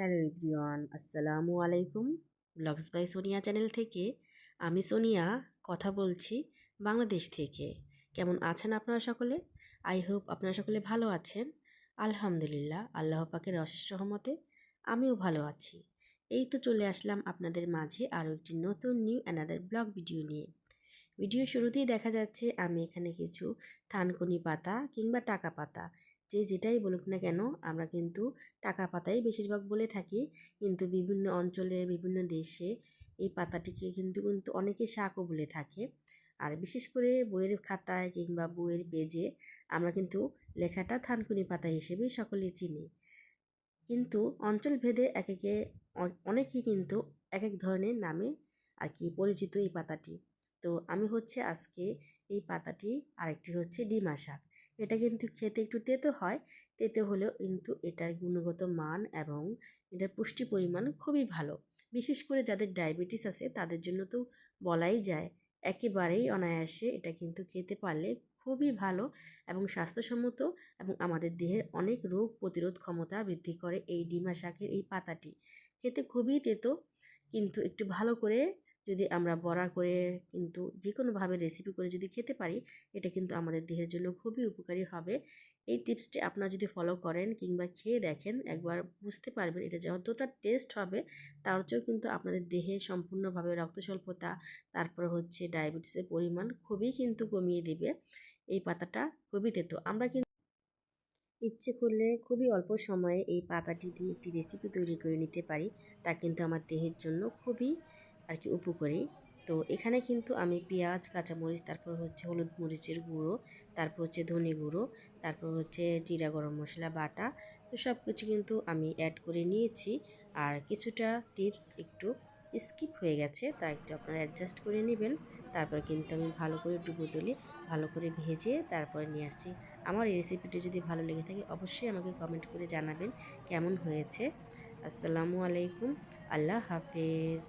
Hello everyone, আসসালামু আলাইকুম। Blogs by Sonia channel থেকে আমি সোনিয়া কথা বলছি বাংলাদেশ থেকে। কেমন আছেন আপনারা সকলে? আই হোপ আপনারা সকলে ভালো আছেন। আলহামদুলিল্লাহ, আল্লাহ পাকের অশেষ রহমতে আমিও ভালো আছি। এই তো চলে আসলাম আপনাদের মাঝে আরও একটি নতুন নিউ অ্যানাদার ব্লগ ভিডিও নিয়ে। ভিডিও শুরুতেই দেখা যাচ্ছে আমি এখানে কিছু থানকুনি পাতা কিংবা টাকা পাতা, যে যেটাই বলুক না কেন আমরা কিন্তু টাকা পাতাই বেশিরভাগ বলে থাকি। কিন্তু বিভিন্ন অঞ্চলে বিভিন্ন দেশে এই পাতাটিকে কিন্তু কিন্তু অনেকে শাকও বলে থাকে। আর বিশেষ করে বইয়ের খাতায় কিংবা বইয়ের পেজে আমরা কিন্তু লেখাটা থানকুনি পাতা হিসেবেই সকলে চিনি। কিন্তু অঞ্চল ভেদে অনেকেই কিন্তু এক এক ধরনের নামে আর কি পরিচিত এই পাতাটি। তো আমি হচ্ছে আজকে এই পাতাটি, আরেকটি হচ্ছে ডিমা শাক। এটা কিন্তু খেতে একটু তেতো হয়, তেতো হলেও কিন্তু এটার গুণগত মান এবং এটার পুষ্টি পরিমাণ খুবই ভালো। বিশেষ করে যাদের ডায়াবেটিস আছে তাদের জন্য তো বলাই যায়, একেবারেই অনায়াসে এটা কিন্তু খেতে পারলে খুবই ভালো এবং স্বাস্থ্যসম্মত, এবং আমাদের দেহের অনেক রোগ প্রতিরোধ ক্ষমতা বৃদ্ধি করে এই ডিমা শাকের এই পাতাটি। খেতে খুবই তেতো, কিন্তু একটু ভালো করে যদি আমরা বড়া করে কিন্তু যে কোনোভাবে রেসিপি করে যদি খেতে পারি, এটা কিন্তু আমাদের দেহের জন্য খুবই উপকারী হবে। এই টিপসটি আপনারা যদি ফলো করেন কিংবা খেয়ে দেখেন, একবার বুঝতে পারবেন এটা যতটা টেস্ট হবে তার চেয়েও কিন্তু আপনাদের দেহে সম্পূর্ণভাবে রক্ত স্বল্পতা, তারপর হচ্ছে ডায়াবেটিসের পরিমাণ খুবই কিন্তু কমিয়ে দেবে। এই পাতাটা খুবই তেতো। আমরা কিন্তু ইচ্ছে করলে খুবই অল্প সময়ে এই পাতাটি দিয়ে একটি রেসিপি তৈরি করে নিতে পারি, তা কিন্তু আমার দেহের জন্য খুবই আর কি উপকারী। তো এখানে কিন্তু আমি পেঁয়াজ, কাঁচামরিচ, তারপর হচ্ছে হলুদ মরিচের গুঁড়ো, তারপর হচ্ছে ধনে গুঁড়ো, তারপর হচ্ছে জিরা গরম মশলা বাটা, তো সব কিছু কিন্তু আমি অ্যাড করে নিয়েছি। আর কিছুটা টিপস একটু স্কিপ হয়ে গেছে, তা একটু আপনারা অ্যাডজাস্ট করে নেবেন। তারপর কিন্তু আমি ভালো করে ডুবো তুলে ভালো করে ভেজে তারপরে নিয়ে আসছি। আমার এই রেসিপিটি যদি ভালো লেগে থাকে অবশ্যই আমাকে কমেন্ট করে জানাবেন কেমন হয়েছে। আসসালামু আলাইকুম, আল্লাহ হাফেজ।